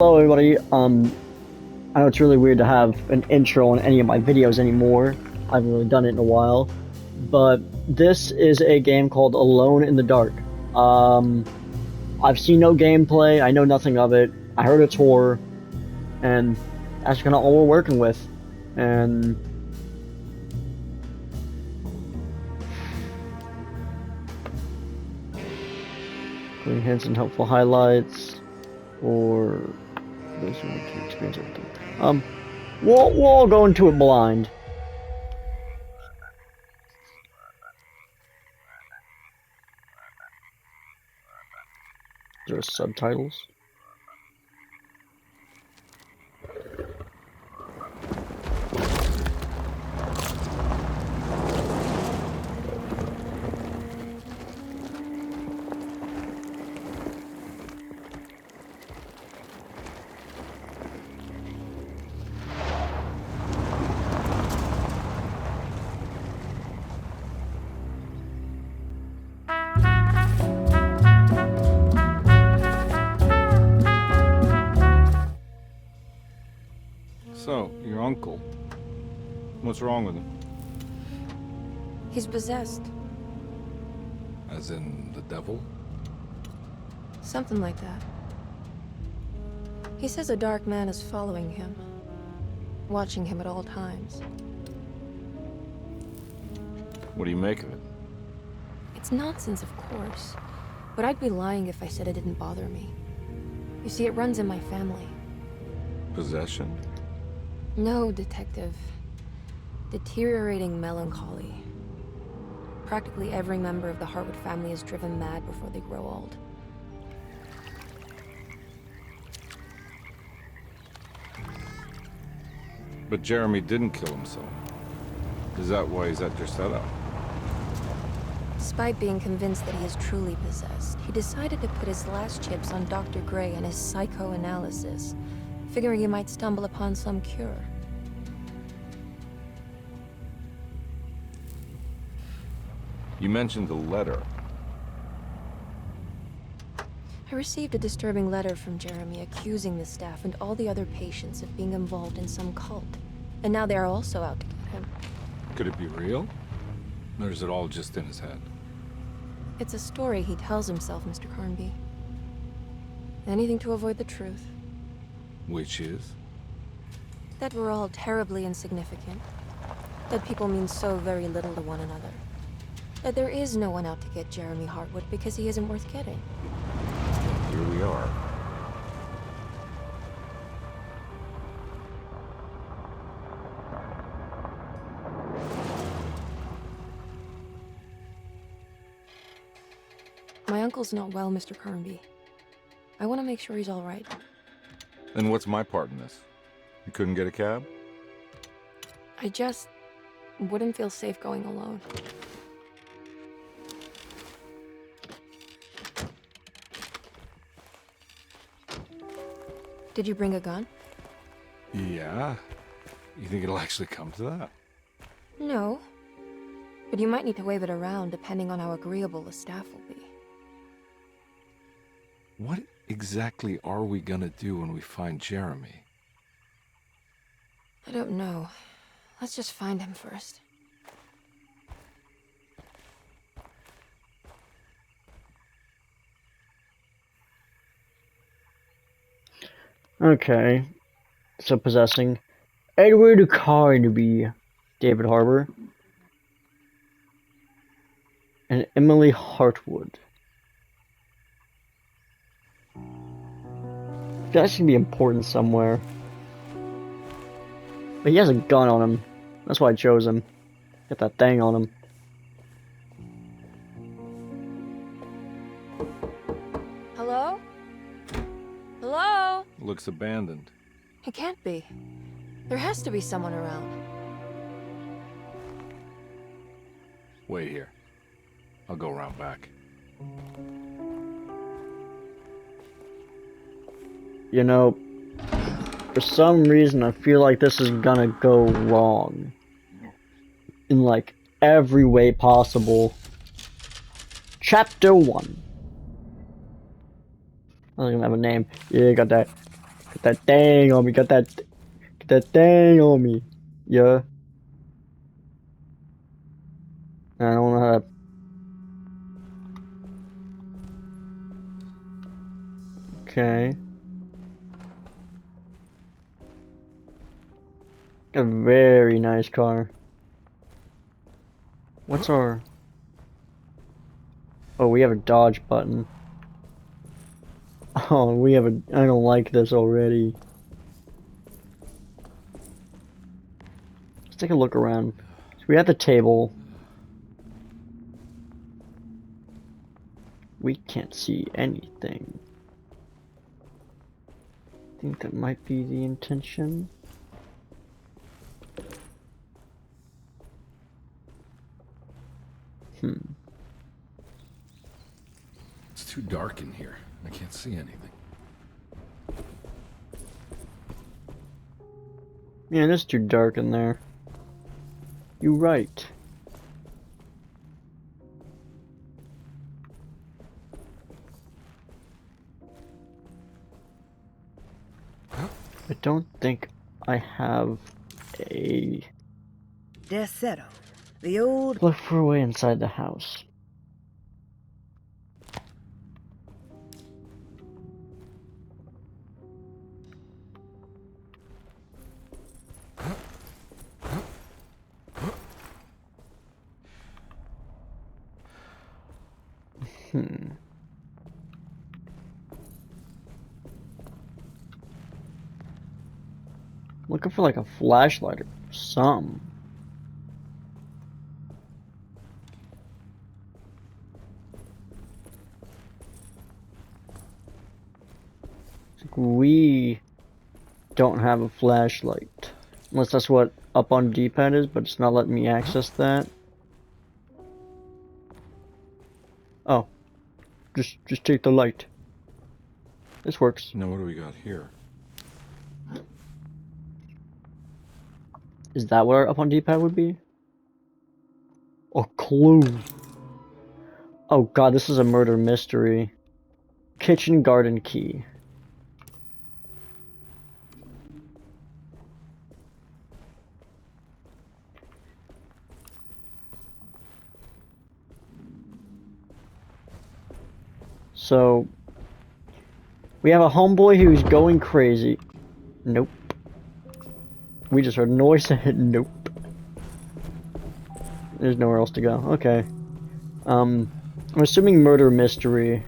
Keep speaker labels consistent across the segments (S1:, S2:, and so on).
S1: Hello everybody, I know it's really weird to have an intro on any of my videos anymore. I haven't really done it in a while. But this is a game called Alone in the Dark. I've seen no gameplay, I know nothing of it. I heard it's horror, and that's kinda all we're working with. And including hints and helpful highlights, or those who want to experience everything. We'll all go into it blind. There are subtitles.
S2: So, your uncle. What's wrong with him?
S3: He's possessed.
S2: As in the devil?
S3: Something like that. He says a dark man is following him, watching him at all times.
S2: What do you make of it?
S3: It's nonsense, of course, but I'd be lying if I said it didn't bother me. You see, it runs in my family.
S2: Possession?
S3: No, Detective. Deteriorating melancholy. Practically every member of the Hartwood family is driven mad before they grow old.
S2: But Jeremy didn't kill himself. Is that why he's at your setup?
S3: Despite being convinced that he is truly possessed, he decided to put his last chips on Dr. Gray and his psychoanalysis, figuring he might stumble upon some cure.
S2: You mentioned the letter.
S3: I received a disturbing letter from Jeremy accusing the staff and all the other patients of being involved in some cult. And now they are also out to get him.
S2: Could it be real? Or is it all just in his head?
S3: It's a story he tells himself, Mr. Carnby. Anything to avoid the truth.
S2: Which is?
S3: That we're all terribly insignificant. That people mean so very little to one another. That there is no one out to get Jeremy Hartwood because he isn't worth getting.
S2: Here we are.
S3: My uncle's not well, Mr. Carnby. I want to make sure he's all right.
S2: And what's my part in this? You couldn't get a cab?
S3: I just wouldn't feel safe going alone. Did you bring a gun?
S2: Yeah. You think it'll actually come to that?
S3: No. But you might need to wave it around depending on how agreeable the staff will be.
S2: What exactly are we gonna do when we find Jeremy?
S3: I don't know. Let's just find him first.
S1: Okay, so possessing Edward Carnby, David Harbour, and Emily Hartwood. That should be important somewhere. But he has a gun on him. That's why I chose him. Got that thing on him.
S3: Hello? Hello?
S2: Looks abandoned.
S3: It can't be. There has to be someone around.
S2: Wait here. I'll go around back.
S1: You know, for some reason I feel like this is gonna go wrong. In like every way possible. Chapter 1. I don't even have a name. Yeah, got that. Get that thing on me. Get that thing on me. Yeah. I don't know how to. Okay. A very nice car. What's our... Oh, we have a dodge button. Oh, we have a... I don't like this already. Let's take a look around. So we have the table. We can't see anything. I think that might be the intention.
S2: It's too dark in here. I can't see anything.
S1: Yeah, it is too dark in there. You're right. I don't think I have a...
S4: Desetto, the old...
S1: Look for a way inside the house. Looking for like a flashlight or some. We don't have a flashlight. Unless that's what up on D-pad is, but it's not letting me access that. Oh. Just take the light. This works.
S2: Now what do we got here?
S1: Is that where up on D-pad would be? A clue. Oh god, this is a murder mystery. Kitchen garden key. So, we have a homeboy who's going crazy. Nope. We just heard a noise and nope. There's nowhere else to go. Okay. I'm assuming murder mystery.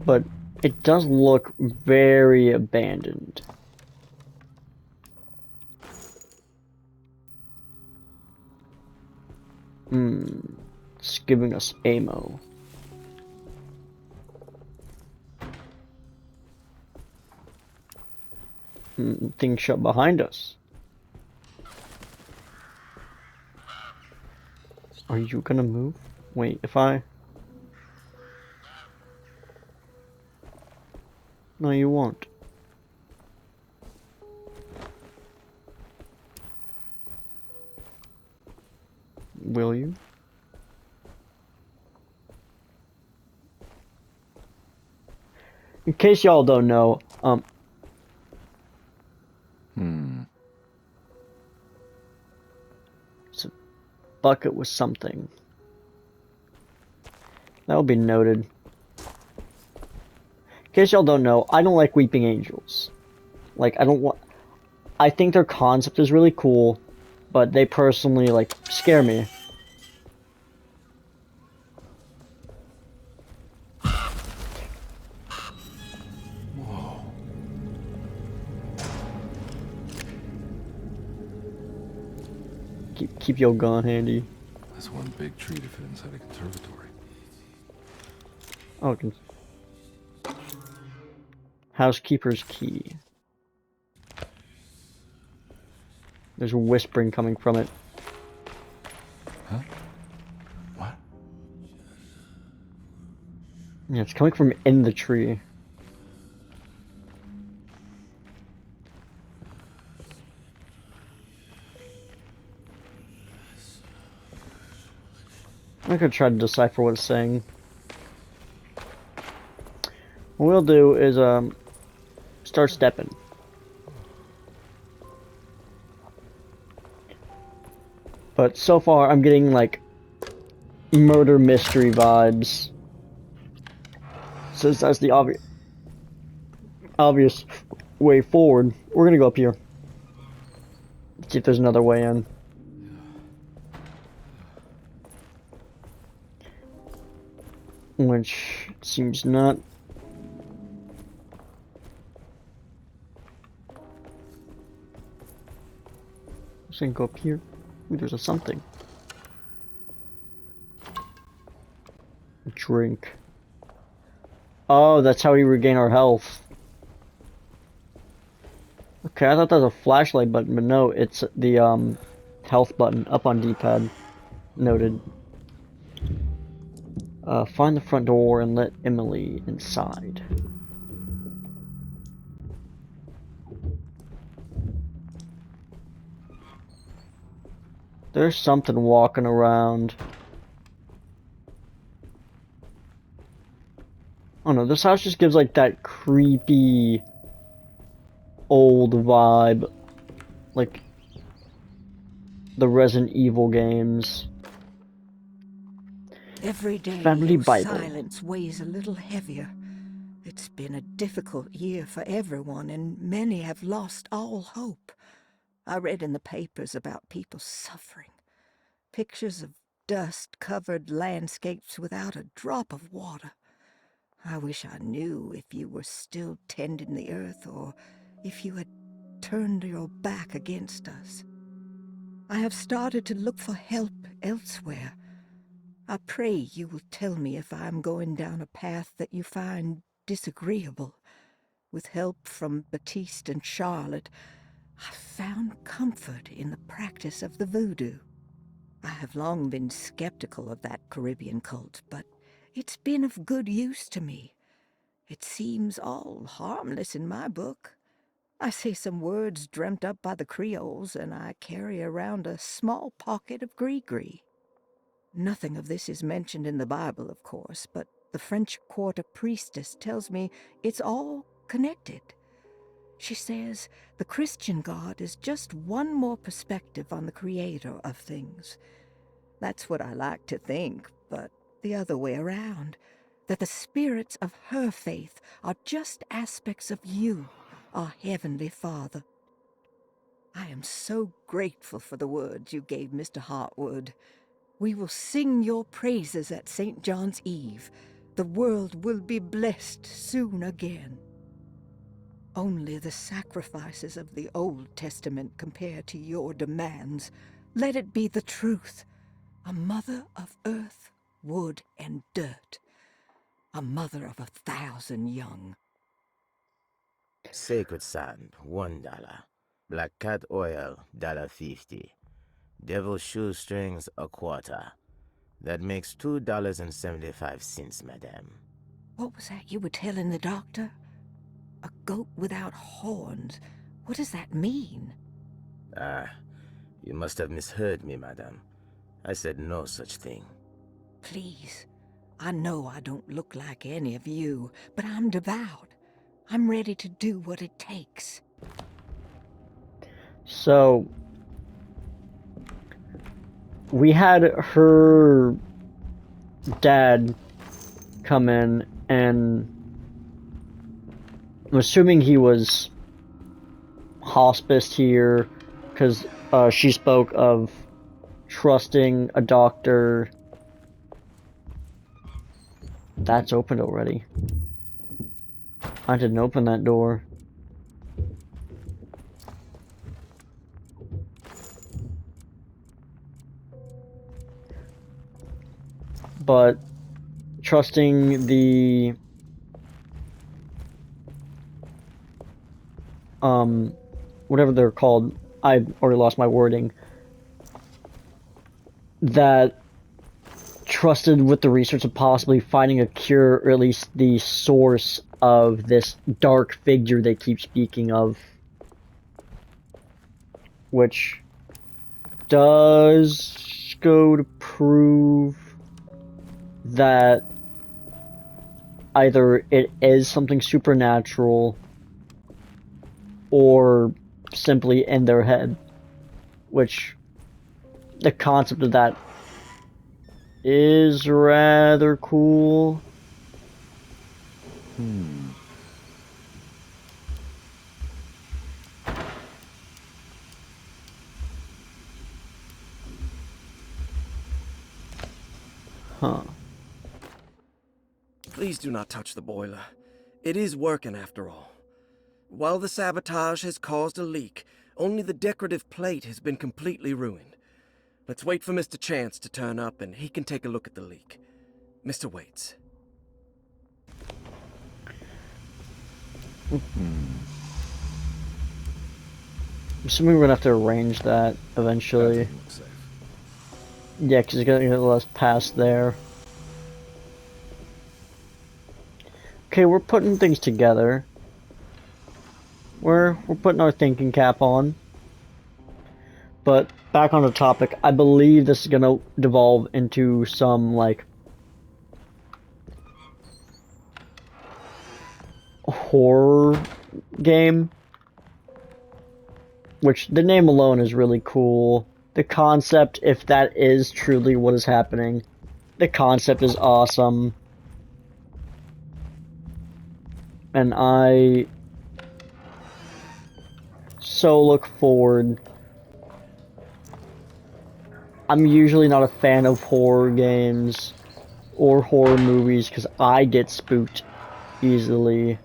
S1: But it does look very abandoned. It's giving us ammo. Thing shut behind us. Are you gonna move? Wait, if I... No, you won't. Will you? In case y'all don't know, it's a bucket with something. That will be noted. In case y'all don't know, I don't like Weeping Angels. Like, I don't want... I think their concept is really cool, but they personally, like, scare me. Keep your gun handy.
S2: That's one big tree to fit inside a conservatory.
S1: Oh, housekeeper's key. There's whispering coming from it.
S2: Huh? What?
S1: Yeah, it's coming from in the tree. I'm gonna try to decipher what it's saying. What we'll do is start stepping. But so far I'm getting like murder mystery vibes. Since that's the obvious way forward, we're gonna go up here. See if there's another way in. Which seems not. Let's go up here. Ooh, there's a something. Drink. Oh, that's how we regain our health. Okay, I thought that was a flashlight button, but no, it's the health button up on D-pad. Noted. Find the front door and let Emily inside. There's something walking around. Oh no, this house just gives like that creepy old vibe. Like the Resident Evil games.
S4: Every day,
S1: Family
S4: your
S1: Bible.
S4: silence weighs a little heavier. It's been a difficult year for everyone, and many have lost all hope. I read in the papers about people suffering. Pictures of dust-covered landscapes without a drop of water. I wish I knew if you were still tending the earth or if you had turned your back against us. I have started to look for help elsewhere. I pray you will tell me if I am going down a path that you find disagreeable. With help from Baptiste and Charlotte, I found comfort in the practice of the voodoo. I have long been skeptical of that Caribbean cult, but it's been of good use to me. It seems all harmless in my book. I say some words dreamt up by the Creoles, and I carry around a small pocket of gree-gree. Nothing of this is mentioned in the Bible, of course, but the French Quarter priestess tells me it's all connected. She says the Christian God is just one more perspective on the creator of things. That's what I like to think, but the other way around, that the spirits of her faith are just aspects of you, our Heavenly Father. I am so grateful for the words you gave Mr. Hartwood. We will sing your praises at St. John's Eve. The world will be blessed soon again. Only the sacrifices of the Old Testament compare to your demands. Let it be the truth. A mother of earth, wood, and dirt. A mother of 1,000 young.
S5: Sacred sand, $1. Black cat oil, $1.50. Devil shoestrings, a quarter. That makes $2.75, madame.
S4: What was that you were telling the doctor? A goat without horns. What does that mean?
S5: Ah, you must have misheard me, madame. I said no such thing.
S4: Please, I know I don't look like any of you, but I'm devout. I'm ready to do what it takes.
S1: So we had her dad come in, and I'm assuming he was hospiced here because she spoke of trusting a doctor. That's opened already. I didn't open that door. But trusting the whatever they're called, I already lost my wording, that trusted with the research of possibly finding a cure, or at least the source of this dark figure they keep speaking of, which does go to prove that either it is something supernatural or simply in their head, which the concept of that is rather cool. Huh.
S6: Please do not touch the boiler. It is working after all. While the sabotage has caused a leak, only the decorative plate has been completely ruined. Let's wait for Mr. Chance to turn up and he can take a look at the leak. Mr. Waits.
S1: I'm assuming we're gonna have to arrange that
S2: That
S1: eventually.
S2: doesn't look safe.
S1: Yeah, because it's gonna let us pass there. Okay, we're putting things together. We're putting our thinking cap on. But back on the topic, I believe this is gonna devolve into some like horror game. Which the name alone is really cool. The concept, if that is truly what is happening, the concept is awesome. And I so look forward. I'm usually not a fan of horror games or horror movies because I get spooked easily.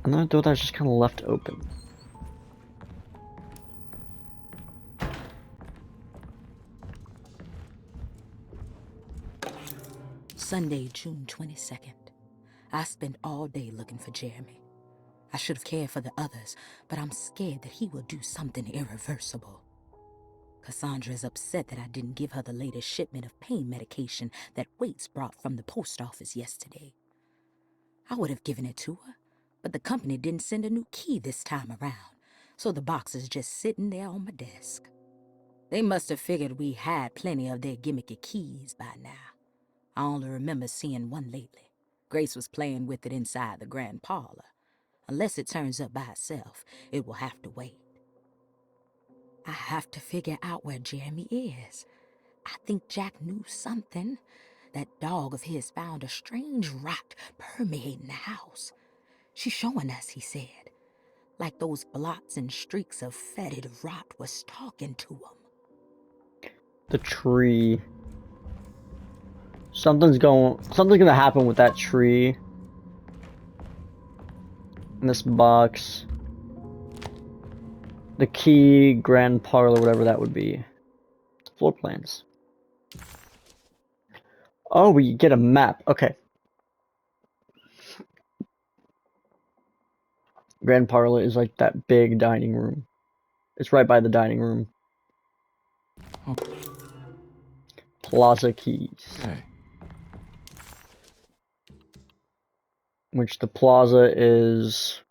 S1: Another door that's just kind of left open.
S7: Sunday, June 22nd. I spent all day looking for Jeremy. I should have cared for the others, but I'm scared that he will do something irreversible. Cassandra is upset that I didn't give her the latest shipment of pain medication that Waits brought from the post office yesterday. I would have given it to her, but the company didn't send a new key this time around, so the box is just sitting there on my desk. They must have figured we had plenty of their gimmicky keys by now. I only remember seeing one lately. Grace was playing with it inside the grand parlor. Unless it turns up by itself, it will have to wait. I have to figure out where Jeremy is. I think Jack knew something. That dog of his found a strange rot permeating the house. She's showing us, he said. Like those blots and streaks of fetid rot was talking to him.
S1: The tree. Something's gonna happen with that tree. In this box. The key, grand parlor, whatever that would be. Floor plans. Oh, we get a map. Okay. Grand parlor is like that big dining room. It's right by the dining room. Plaza keys.
S2: Hey,
S1: Which the plaza is...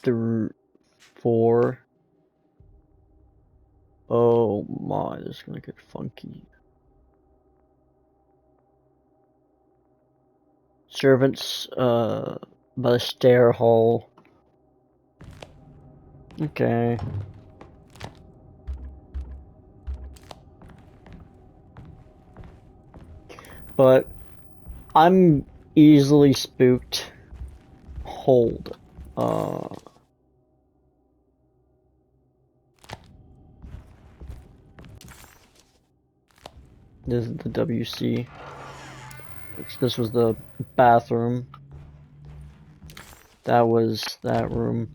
S1: through 4. Oh my, this is gonna get funky. Servants, by the stair hall. Okay. But I'm easily spooked. Hold. This is the WC. This was the bathroom. That was that room.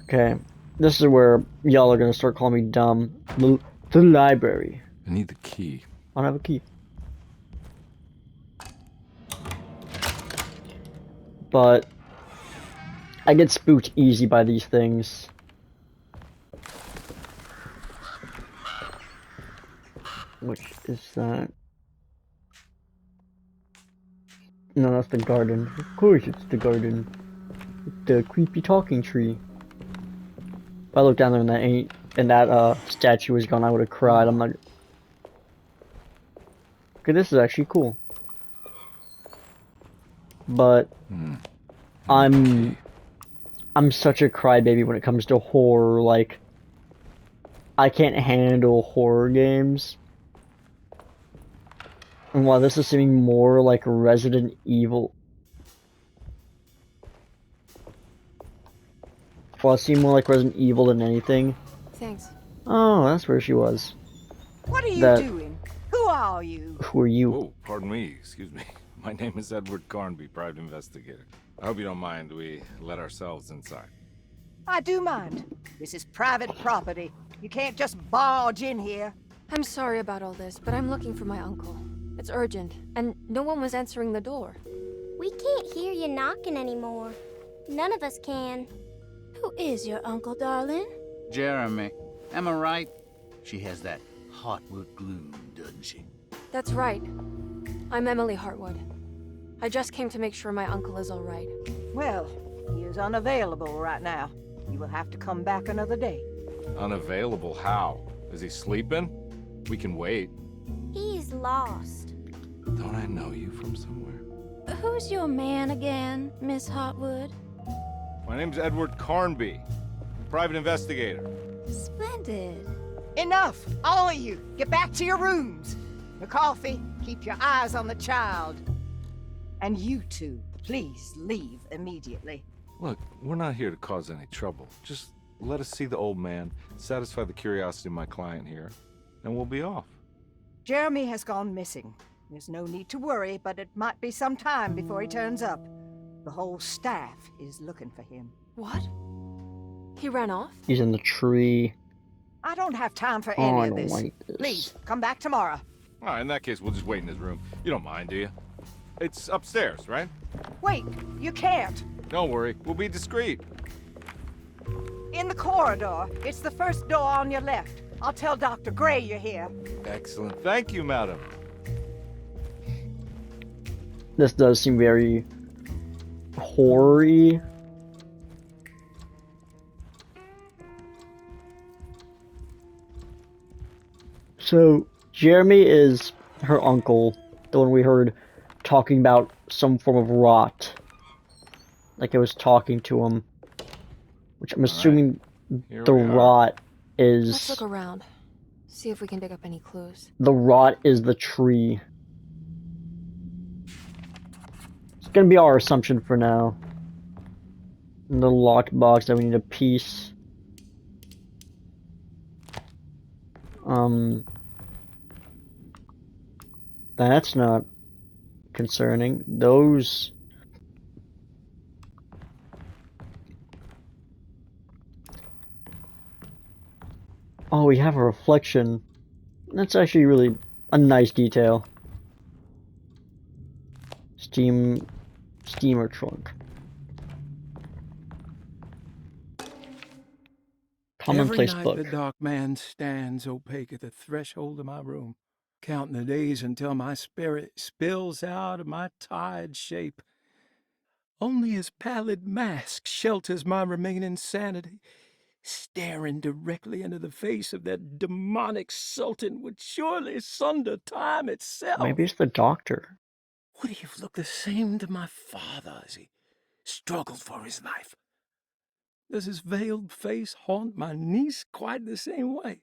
S1: Okay. This is where y'all are gonna start calling me dumb. The library.
S2: I need the key.
S1: I don't have a key. But I get spooked easy by these things. Which is that? No, that's the garden. Of course it's the garden. The creepy talking tree. If I looked down there and that statue was gone, I would have cried. I'm like, okay, this is actually cool. But I'm such a crybaby when it comes to horror. Like, I can't handle horror games. And while this is seeming more like Resident Evil, while it seemed more like Resident Evil than anything.
S3: Thanks.
S1: Oh, that's where she was.
S4: What are you
S1: That-
S4: doing? Who are you?
S1: Who are you?
S2: Oh, pardon me, excuse me. My name is Edward Carnby, private investigator. I hope you don't mind we let ourselves inside.
S4: I do mind. This is private property. You can't just barge in here.
S3: I'm sorry about all this, but I'm looking for my uncle. It's urgent, and no one was answering the door.
S8: We can't hear you knocking anymore. None of us can. Who is your uncle, darling?
S9: Jeremy. Am I right? She has that Hartwood gloom, doesn't she?
S3: That's right. I'm Emily Hartwood. I just came to make sure my uncle is all right.
S4: Well, he is unavailable right now. You will have to come back another day.
S2: Unavailable how? Is he sleeping? We can wait.
S8: He's lost.
S2: Don't I know you from somewhere?
S8: Who's your man again, Miss Hartwood?
S2: My name's Edward Carnby, private investigator.
S8: Splendid.
S4: Enough! All of you! Get back to your rooms! McCarthy, keep your eyes on the child. And you two, please leave immediately.
S2: Look, we're not here to cause any trouble. Just let us see the old man, satisfy the curiosity of my client here, and we'll be off.
S4: Jeremy has gone missing. There's no need to worry, but it might be some time before he turns up. The whole staff is looking for him.
S3: What? He ran off?
S1: He's in the tree.
S4: I don't have time for
S1: Oh,
S4: any
S1: I
S4: of
S1: don't
S4: this.
S1: like this.
S4: Please, come back tomorrow.
S2: All right, in that case, we'll just wait in his room. You don't mind, do you? It's upstairs, right?
S4: Wait, you can't.
S2: Don't worry, we'll be discreet.
S4: In the corridor. It's the first door on your left. I'll tell Dr. Gray you're here.
S2: Excellent. Thank you, madam.
S1: This does seem very horror-y. So, Jeremy is her uncle, the one we heard talking about some form of rot. Like it was talking to him. Which I'm assuming
S2: Here
S1: the
S2: we are.
S1: rot
S3: Let's
S1: is...
S3: look around. See if we can dig up any clues.
S1: The rot is the tree. It's gonna be our assumption for now. And the locked box that we need a piece. That's not concerning. Those... Oh, we have a reflection. That's actually really a nice detail. Steamer trunk. Commonplace
S10: Every night
S1: book.
S10: the dark man stands opaque at the threshold of my room, counting the days until my spirit spills out of my tired shape. Only his pallid mask shelters my remaining sanity. Staring directly into the face of that demonic sultan would surely sunder time itself.
S1: Maybe it's the doctor.
S10: Would he have looked the same to my father as he struggled for his life? Does his veiled face haunt my niece quite the same way?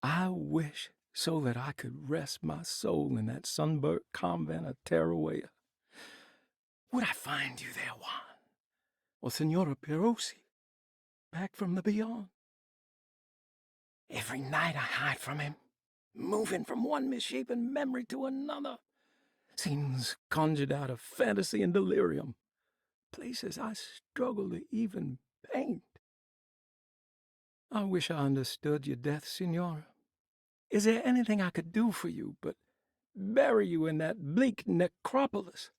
S10: I wish so that I could rest my soul in that sunburnt convent of Teruel. Would I find you there, Juan? Or Senora Perosi, back from the beyond? Every night I hide from him, moving from one misshapen memory to another. Scenes conjured out of fantasy and delirium. Places I struggle to even paint. I wish I understood your death, Senora. Is there anything I could do for you but bury you in that bleak necropolis?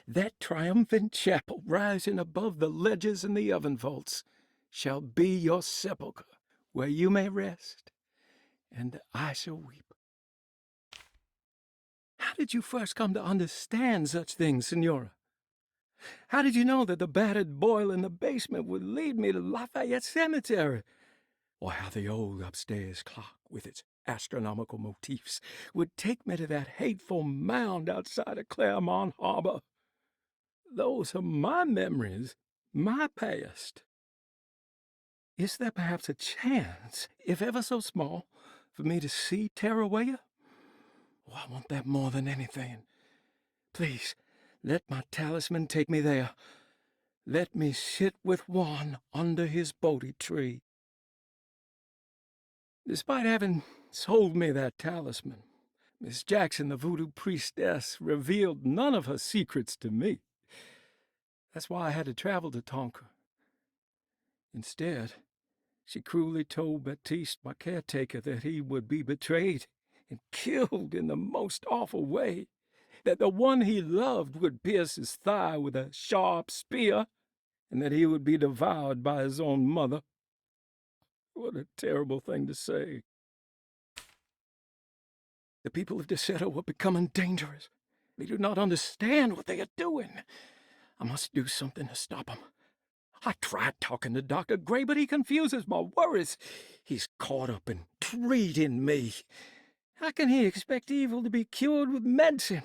S10: That triumphant chapel rising above the ledges and the oven vaults shall be your sepulchre, where you may rest, and I shall weep. How did you first come to understand such things, Senora? How did you know that the battered boiler in the basement would lead me to Lafayette Cemetery? Or how the old upstairs clock, with its astronomical motifs, would take me to that hateful mound outside of Claremont Harbor? Those are my memories, my past. Is there perhaps a chance, if ever so small, for me to see Tarawaya? Oh, I want that more than anything. Please, let my talisman take me there. Let me sit with Juan under his Bodhi tree. Despite having sold me that talisman, Miss Jackson, the voodoo priestess, revealed none of her secrets to me. That's why I had to travel to Tonka. Instead, she cruelly told Baptiste, my caretaker, that he would be betrayed and killed in the most awful way, that the one he loved would pierce his thigh with a sharp spear, and that he would be devoured by his own mother. What a terrible thing to say. The people of Deseto were becoming dangerous. They do not understand what they are doing. I must do something to stop them. I tried talking to Dr. Gray, but he confuses my worries. He's caught up in treating me. How can he expect evil to be cured with medicine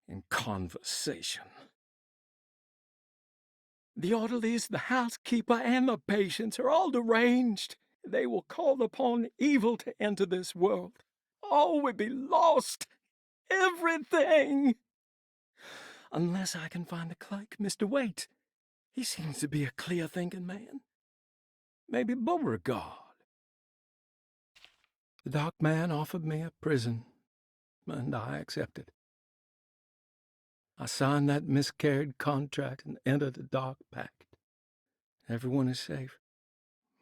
S10: and conversation? The orderlies, the housekeeper, and the patients are all deranged. They will call upon evil to enter this world. All will be lost. Everything. Unless I can find the clerk, Mr. Waite. He seems to be a clear-thinking man. Maybe Beauregard. The dark man offered me a prison, and I accepted. I signed that miscarried contract and entered the dark pact. Everyone is safe,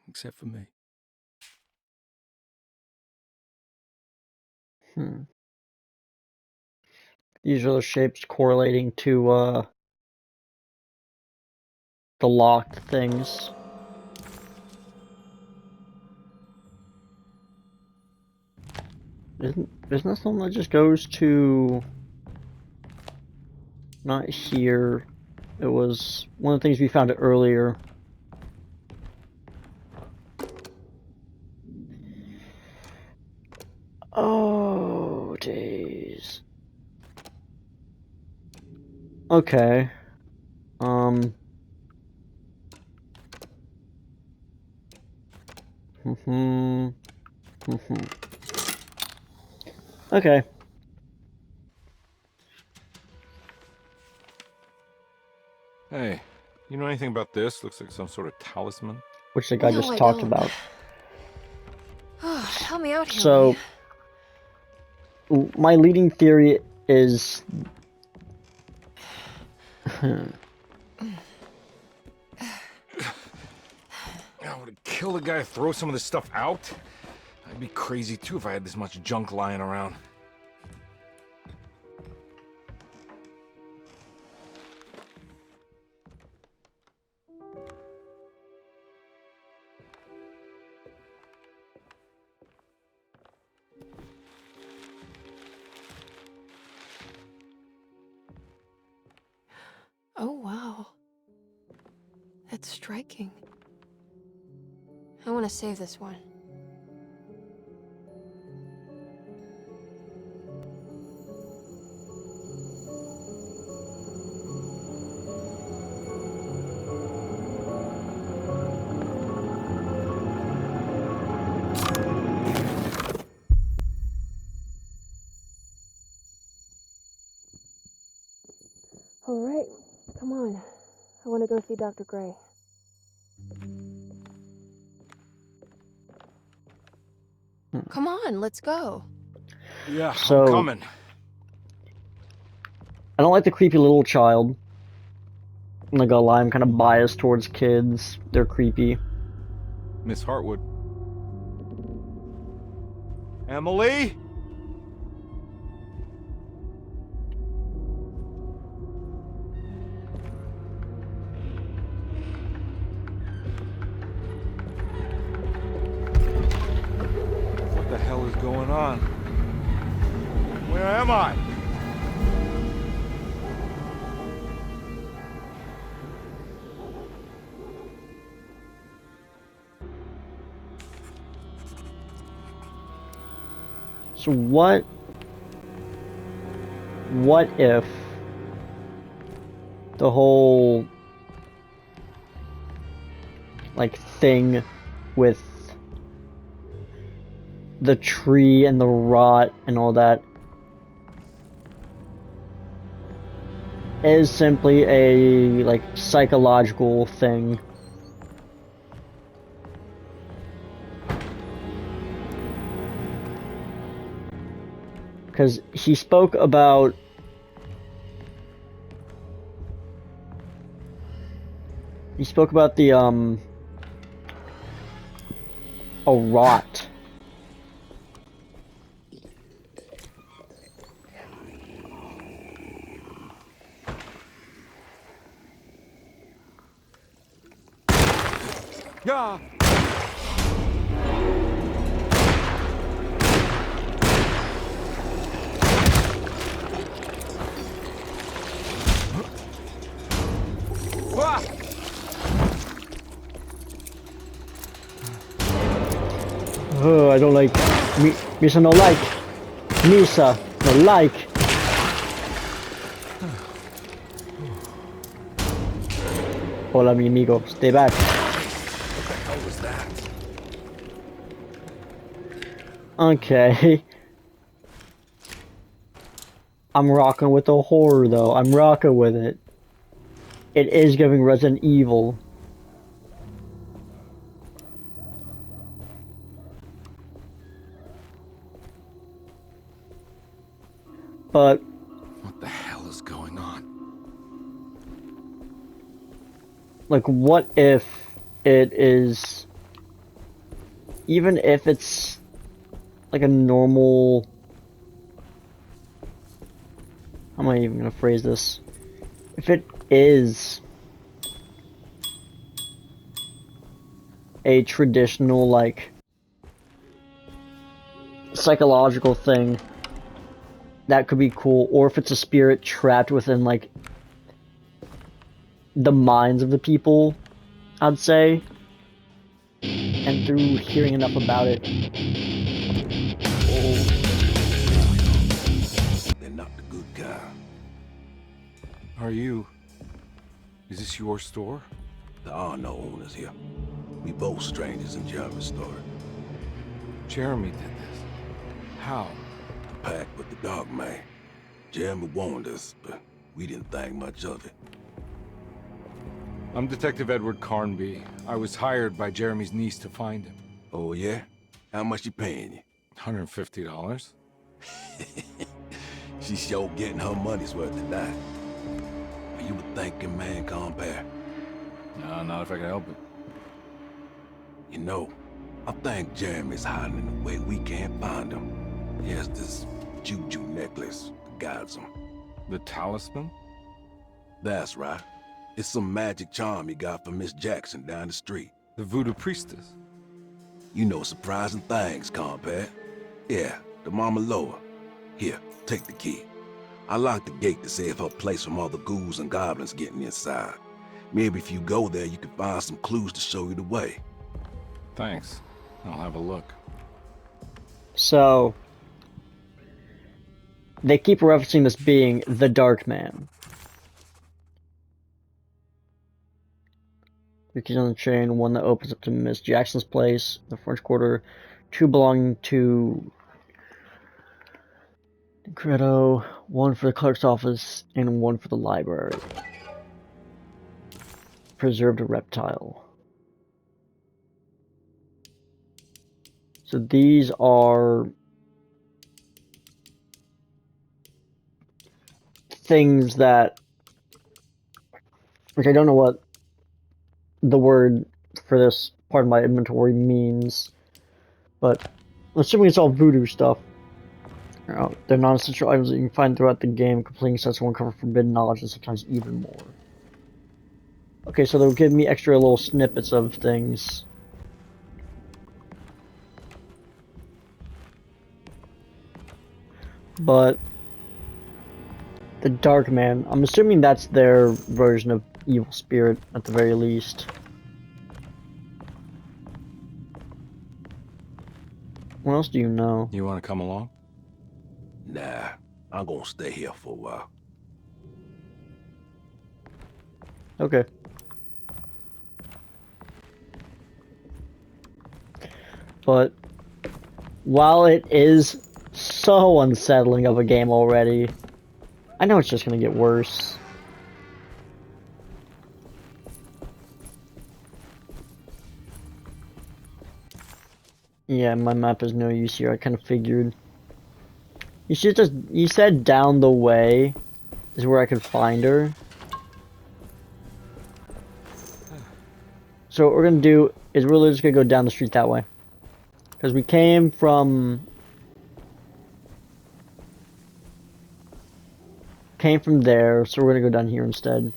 S10: except for me.
S1: These are the shapes correlating to the locked things. Isn't this the one that just goes to... Not here. It was one of the things we found earlier. Oh, days. Okay. Okay.
S2: Hey, you know anything about this? Looks like some sort of talisman.
S1: Which the guy
S3: No,
S1: just
S3: I
S1: talked
S3: don't.
S1: about.
S3: Help me out here.
S1: So, my leading theory is...
S2: I would kill the guy, throw some of this stuff out. I'd be crazy too if I had this much junk lying around.
S3: Oh, wow. That's striking. I want to save this one. All right, come on. I want to go see Dr. Gray. Come on, let's go.
S2: Yeah,
S1: So-
S2: I'm coming.
S1: I don't like the creepy little child. I'm not gonna lie, I'm kind of biased towards kids. They're creepy.
S2: Miss Hartwood. Emily? What the hell is going on? Where am I?
S1: So what if the whole like thing with the tree and the rot and all that is simply a like psychological thing? Because he spoke about the a rot.
S2: Yeah.
S1: Oh, I don't like. Misa no like. Misa no like. Hola, mi amigo. Stay back.
S2: What was that?
S1: Okay. I'm rocking with the horror, though. I'm rocking with it. It is giving Resident Evil. But
S2: What the hell is going on?
S1: like, what if it is, even if it's like a normal, how am I even gonna phrase this? If it is a traditional, like, psychological thing, that could be cool. Or if it's a spirit trapped within, like, the minds of the people, I'd say. And through hearing enough about it.
S11: They're not the good kind.
S2: Are you... Is this your store?
S11: There are no owners here. We both strangers in Jeremy's store.
S2: Jeremy did this. How?
S11: Packed with the dog man. Jeremy warned us, but we didn't think much of it.
S2: I'm Detective Edward Carnby. I was hired by Jeremy's niece to find him.
S11: Oh, yeah? How much she paying you?
S2: $150.
S11: She's sure getting her money's worth tonight. Are you a thinking man, compare?
S2: No, not if I can help it.
S11: You know, I think Jeremy's hiding in a way we can't find him. He has this juju necklace that guides him.
S2: The talisman?
S11: That's right. It's some magic charm he got from Miss Jackson down the street.
S2: The voodoo priestess?
S11: You know surprising things, compare. Yeah, the Mama Loa. Here, take the key. I locked the gate to save her place from all the ghouls and goblins getting inside. Maybe if you go there, you can find some clues to show you the way.
S2: Thanks. I'll have a look.
S1: So, they keep referencing this being the Dark Man. 3 keys on the chain, one that opens up to Miss Jackson's place, the French Quarter, 2 belonging to Credo, 1 for the clerk's office, and 1 for the library. Preserved a reptile. So these are things that, like, I don't know what the word for this part of my inventory means, but assuming it's all voodoo stuff. They're non-essential items that you can find throughout the game. Completing sets will uncover forbidden knowledge and sometimes even more. Okay, so they'll give me extra little snippets of things. But the Dark Man, I'm assuming that's their version of Evil Spirit at the very least. What else do you know?
S2: You want to come along?
S11: Nah, I'm gonna stay here for a while.
S1: Okay. But while it is so unsettling of a game already, I know it's just gonna get worse. Yeah, my map is no use here. I kind of figured. You said down the way is where I could find her. So what we're gonna do is we're literally just gonna go down the street that way. Because we came from there, so we're gonna go down here instead.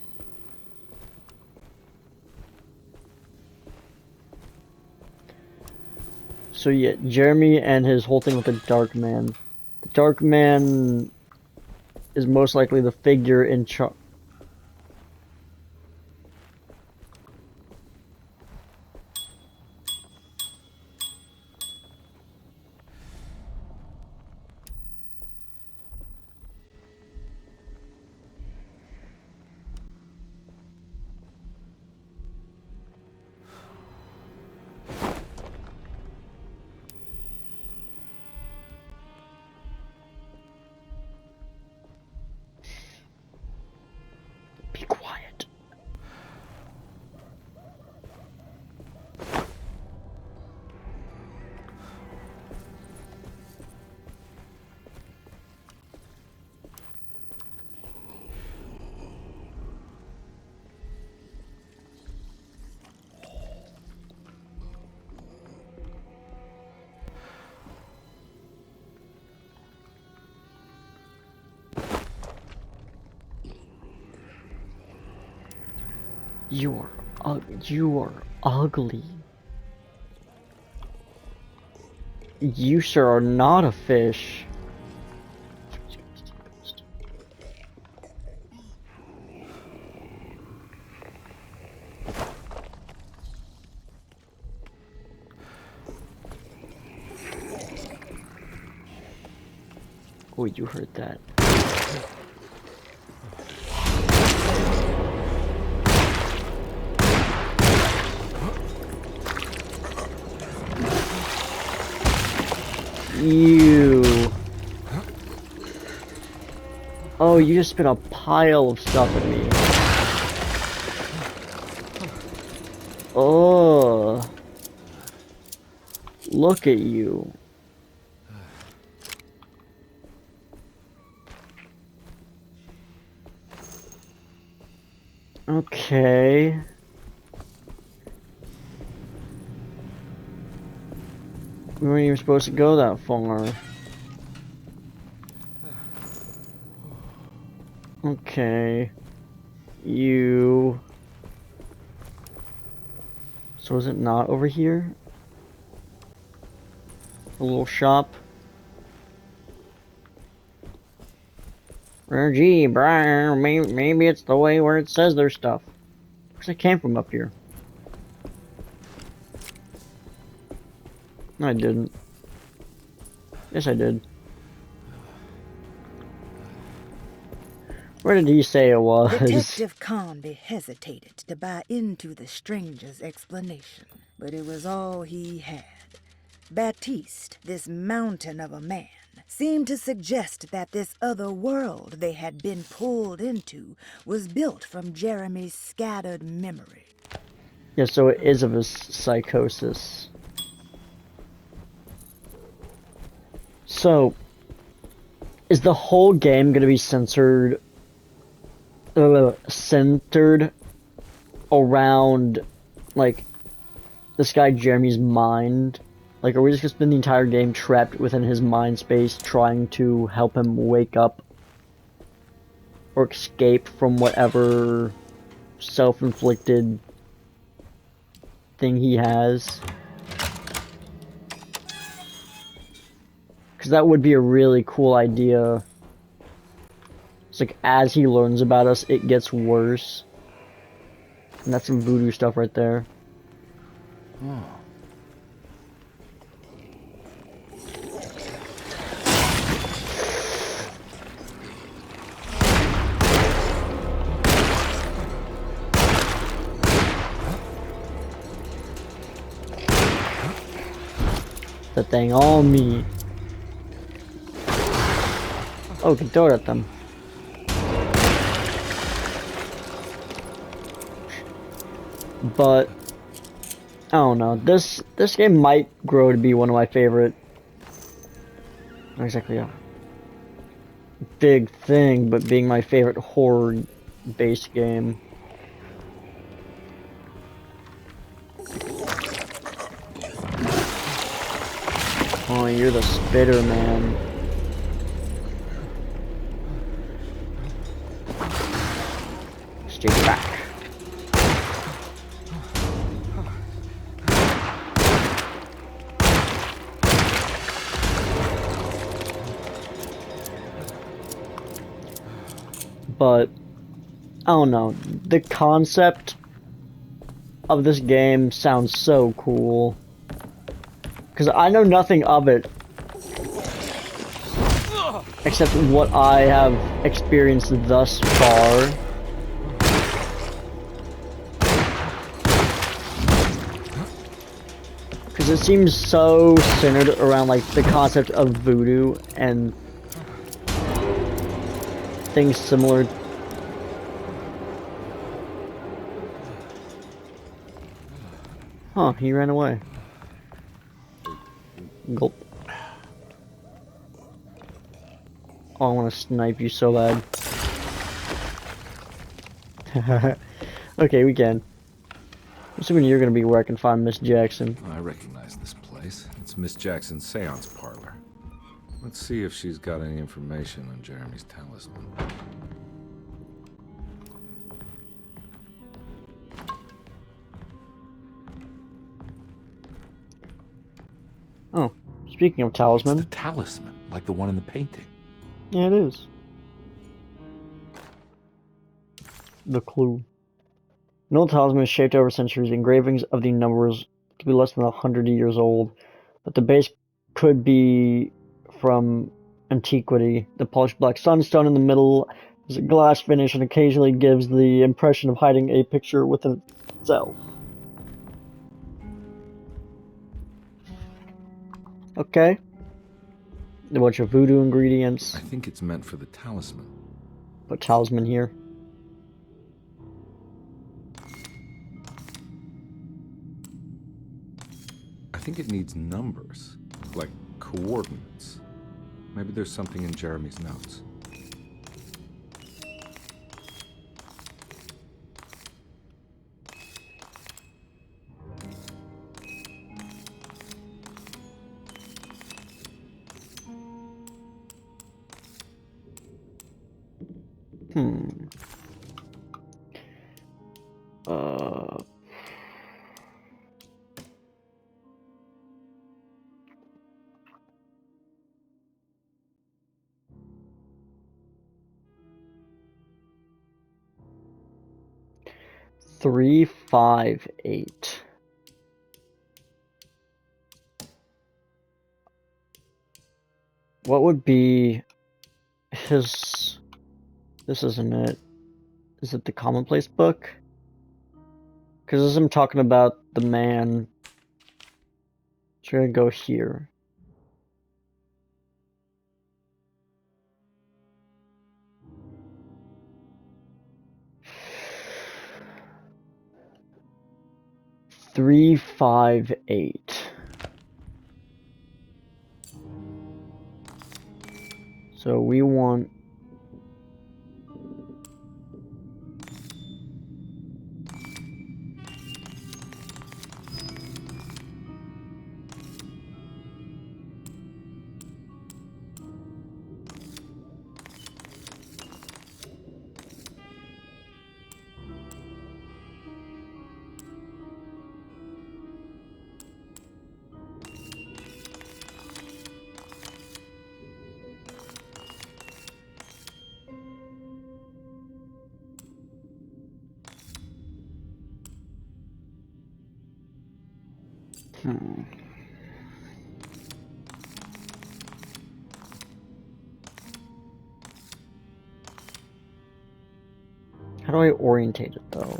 S1: So yeah, Jeremy and his whole thing with the Dark Man. The Dark Man is most likely the figure in charge. Be quiet. You are ugly. You, sir, are not a fish. Oh, you heard that. You. Oh, you just spit a pile of stuff at me. Oh. Look at you. Okay. We weren't even supposed to go that far. Okay. You. So is it not over here? A little shop? Gee, Brian, maybe it's the way where it says there's stuff. Because I came from up here. No, I didn't. Yes, I did. Where did he say it was?
S4: Detective Conby hesitated to buy into the stranger's explanation, but it was all he had. Baptiste, this mountain of a man, seemed to suggest that this other world they had been pulled into was built from Jeremy's scattered memory.
S1: Yeah, so it is of his psychosis. So, is the whole game gonna be centered around, like, this guy Jeremy's mind? Like, are we just gonna spend the entire game trapped within his mind space trying to help him wake up or escape from whatever self-inflicted thing he has? Because that would be a really cool idea. It's like, as he learns about us, it gets worse. And that's some voodoo stuff right there.
S2: Oh.
S1: the thing on me. Oh, we can throw it at them. But I don't know. This game might grow to be one of my favorite. Not exactly a big thing, but being my favorite horror-based game. Oh, you're the spitter, man. Stay back. But I don't know. The concept of this game sounds so cool. Because I know nothing of it except what I have experienced thus far. Because it seems so centered around like the concept of voodoo and things similar. Huh, he ran away. Gulp. Oh, I want to snipe you so bad. Okay, we can. Assuming you're gonna be where I can find Miss Jackson.
S2: I recognize this place. It's Miss Jackson's seance parlor. Let's see if she's got any information on Jeremy's talisman.
S1: Oh, speaking of talisman.
S2: It's the talisman, like the one in the painting.
S1: Yeah, it is. The clue. An old talisman is shaped over centuries. Engravings of the numbers to be less than 100 years old, but the base could be from antiquity. The polished black sunstone in the middle is a glass finish and occasionally gives the impression of hiding a picture within itself. Okay. A bunch of voodoo ingredients.
S2: I think it's meant for the talisman.
S1: Put talisman here.
S2: I think it needs numbers, like coordinates. Maybe there's something in Jeremy's notes.
S1: Uh... 358. What would be his... This isn't it. Is it the commonplace book? Because as I'm talking about the man, it's gonna go here. Three, 5, 8. So we want How do I orientate it though?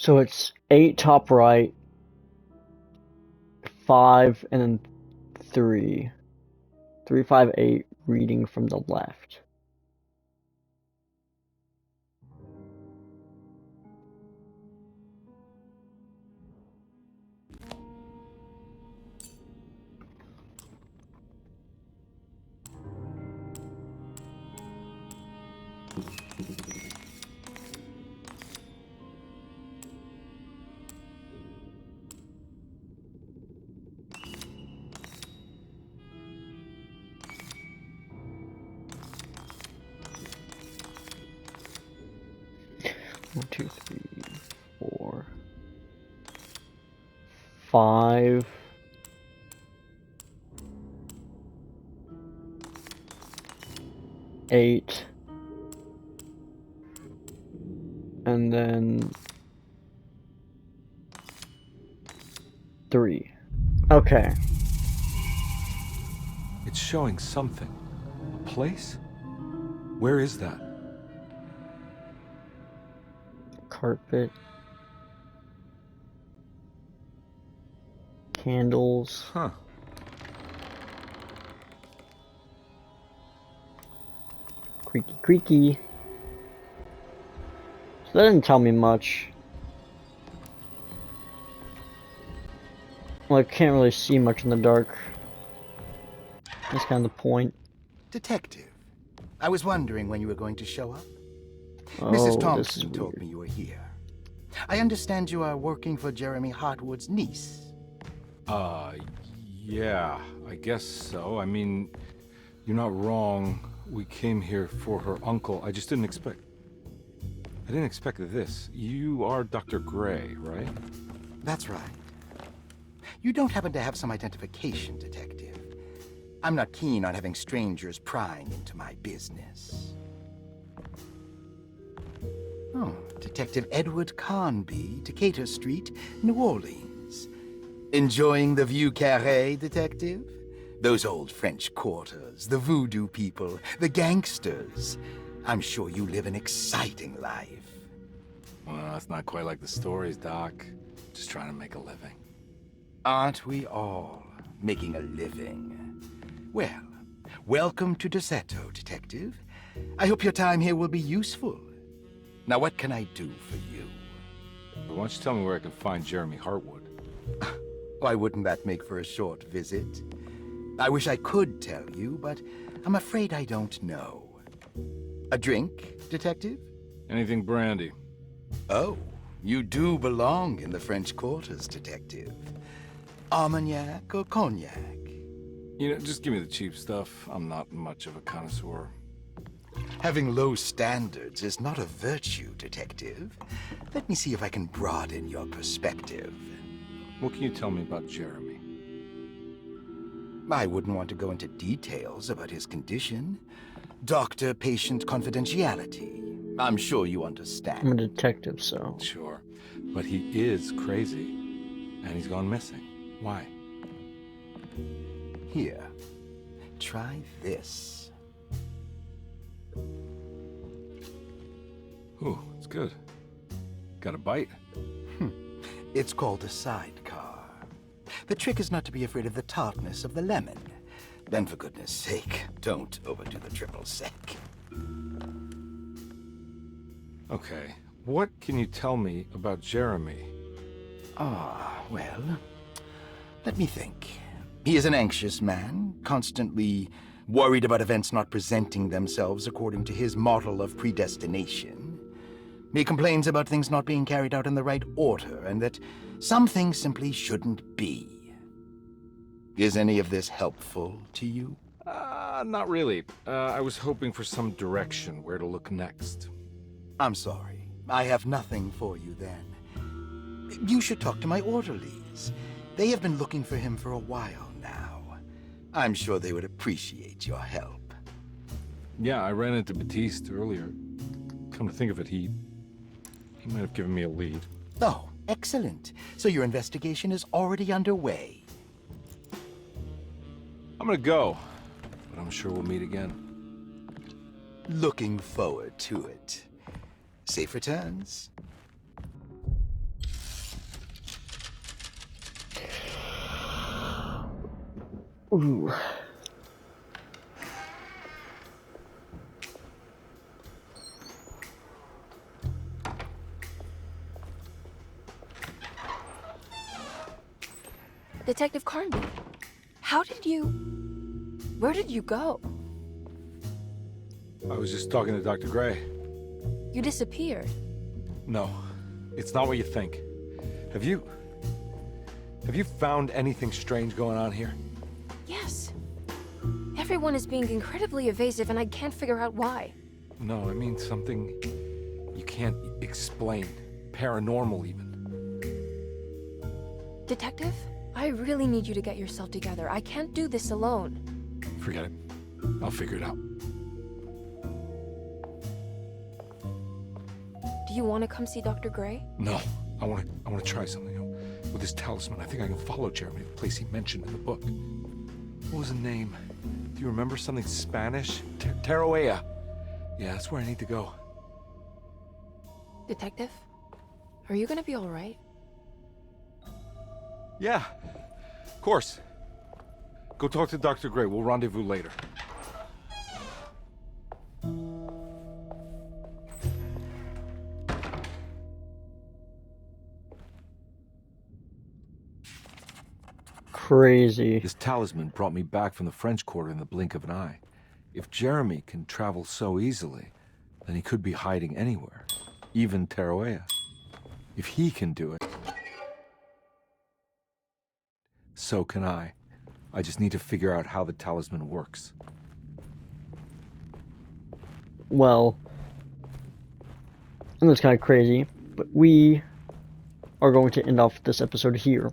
S1: So it's 8 top right, 5, and then 3. 3, 5, 8, reading from the left. One, 2, 3, 4, 5. 8. And then 3. Okay.
S2: It's showing something. A place? Where is that?
S1: Carpet. Candles.
S2: Huh.
S1: Creaky, creaky. So that didn't tell me much. Well, I can't really see much in the dark. That's kind of the point.
S9: Detective, I was wondering when you were going to show up.
S1: Oh,
S9: Mrs.
S1: this is
S9: Thompson told
S1: weird.
S9: me you were here. I understand you are working for Jeremy Hartwood's niece.
S2: Yeah, I guess so. I mean, you're not wrong. We came here for her uncle. I just didn't expect... I didn't expect this. You are Dr. Gray, right?
S9: That's right. You don't happen to have some identification, Detective. I'm not keen on having strangers prying into my business. Oh, Detective Edward Carnby, Decatur Street, New Orleans. Enjoying the Vieux Carré, Detective? Those old French quarters, the voodoo people, the gangsters. I'm sure you live an exciting life.
S2: Well, it's not quite like the stories, Doc. Just trying to make a living.
S9: Aren't we all making a living? Well, welcome to Deseto, Detective. I hope your time here will be useful. Now, what can I do for you?
S2: But why don't you tell me where I can find Jeremy Hartwood?
S9: Why wouldn't that make for a short visit? I wish I could tell you, but I'm afraid I don't know. A drink, Detective?
S2: Anything brandy.
S9: Oh, you do belong in the French quarters, Detective. Armagnac or cognac?
S2: You know, just give me the cheap stuff. I'm not much of a connoisseur.
S9: Having low standards is not a virtue, Detective. Let me see if I can broaden your perspective.
S2: What can you tell me about Jeremy?
S9: I wouldn't want to go into details about his condition. Doctor-patient confidentiality. I'm sure you understand.
S1: I'm a detective, so...
S2: Sure. But he is crazy. And he's gone missing. Why?
S9: Here. Try this.
S2: Ooh, it's good. Got a bite?
S9: It's called a sidecar. The trick is not to be afraid of the tartness of the lemon. Then, for goodness sake, don't overdo the triple sec.
S2: Okay. What can you tell me about Jeremy?
S9: Well, let me think. He is an anxious man, constantly worried about events not presenting themselves according to his model of predestination. He complains about things not being carried out in the right order, and that some things simply shouldn't be. Is any of this helpful to you?
S2: Not really. I was hoping for some direction where to look next.
S9: I'm sorry. I have nothing for you then. You should talk to my orderlies. They have been looking for him for a while now. I'm sure they would appreciate your help.
S2: Yeah, I ran into Batiste earlier. Come to think of it, he might have given me a lead.
S9: Oh, excellent. So your investigation is already underway.
S2: I'm gonna go, but I'm sure we'll meet again.
S9: Looking forward to it. Safe returns.
S1: Ooh.
S3: Detective Carnby, where did you go?
S2: I was just talking to Dr. Gray.
S3: You disappeared.
S2: No, it's not what you think. Have you found anything strange going on here?
S3: Yes. Everyone is being incredibly evasive and I can't figure out why.
S2: No, I mean something you can't explain. Paranormal, even.
S3: Detective, I really need you to get yourself together. I can't do this alone.
S2: Forget it. I'll figure it out.
S3: Do you want to come see Dr. Gray?
S2: No, I want to try something. With this talisman, I think I can follow Jeremy to the place he mentioned in the book. What was the name? Do you remember something Spanish? Tarawea. Yeah, that's where I need to go.
S3: Detective, are you gonna be all right?
S2: Yeah, of course. Go talk to Dr. Gray. We'll rendezvous later.
S1: Crazy.
S2: This talisman brought me back from the French Quarter in the blink of an eye. If Jeremy can travel so easily, then he could be hiding anywhere, even Tarawea. If he can do it, so can I. I just need to figure out how the talisman works.
S1: Well, and that's kind of crazy, but we are going to end off this episode here.